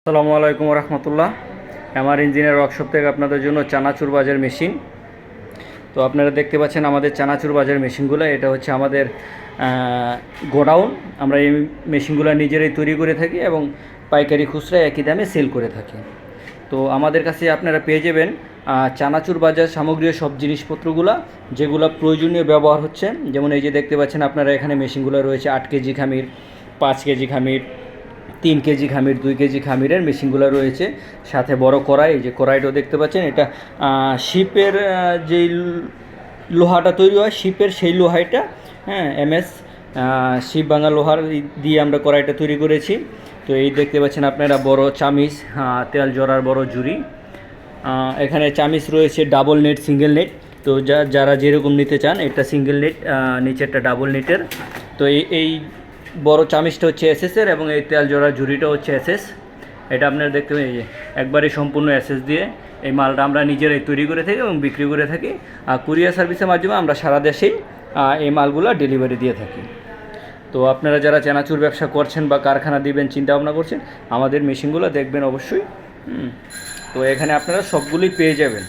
আসসালামু আলাইকুম রহমতুল্লাহ। আমার ইঞ্জিনিয়ার ওয়ার্কশপ থেকে আপনাদের জন্য চানাচুর বাজার মেশিন। তো আপনারা দেখতে পাচ্ছেন আমাদের চানাচুর বাজার মেশিনগুলো। এটা হচ্ছে আমাদের গোডাউন। আমরা এই মেশিনগুলো নিজেরাই তৈরি করে থাকি এবং পাইকারি খুচরা একই দামে সেল করে থাকি। তো আমাদের কাছে আপনারা পেয়ে যাবেন চানাচুর বাজার সামগ্রী সব জিনিসপত্রগুলো যেগুলো প্রয়োজনীয় ব্যবহার হচ্ছে। যেমন এই যে দেখতে পাচ্ছেন আপনারা এখানে মেশিনগুলো রয়েছে 8 কেজি খামির, 5 কেজি খামির, 3 কেজি খামির, 2 কেজি খামিরের মেশিনগুলো রয়েছে। সাথে বড় কড়াই, এই যে কড়াইটাও দেখতে পাচ্ছেন, এটা শিপের যেই লোহাটা তৈরি হয় শিপের সেই লোহাইটা, হ্যাঁ, এমএস শিপ ভাঙা লোহার দিয়ে আমরা কড়াইটা তৈরি করেছি। তো এই দেখতে পাচ্ছেন আপনারা বড় চামিচ, তেল জড়ার বড় ঝুড়ি। এখানে চামিচ রয়েছে ডাবল নেট, সিঙ্গেল নেট। তো যারা যেরকম নিতে চান, এটা সিঙ্গেল নেট, নিচেরটা ডাবল নেটের। তো এই বড় চামিচটা হচ্ছে এসএসের এবং এই তেল জড়ার ঝুড়িটা হচ্ছে এসএস। এটা আপনারা দেখতে পাবেন, এই যে একবারে সম্পূর্ণ এসএস দিয়ে এই মালটা আমরা নিজেরাই তৈরি করে থাকি এবং বিক্রি করে থাকি। আর কুরিয়ার সার্ভিসের মাধ্যমে আমরা সারা দেশেই এই মালগুলো ডেলিভারি দিয়ে থাকি। তো আপনারা যারা চানাচুর ব্যবসা করছেন বা কারখানা দিবেন চিন্তা ভাবনা করছেন, আমাদের মেশিনগুলো দেখবেন অবশ্যই। তো এখানে আপনারা সবগুলোই পেয়ে যাবেন।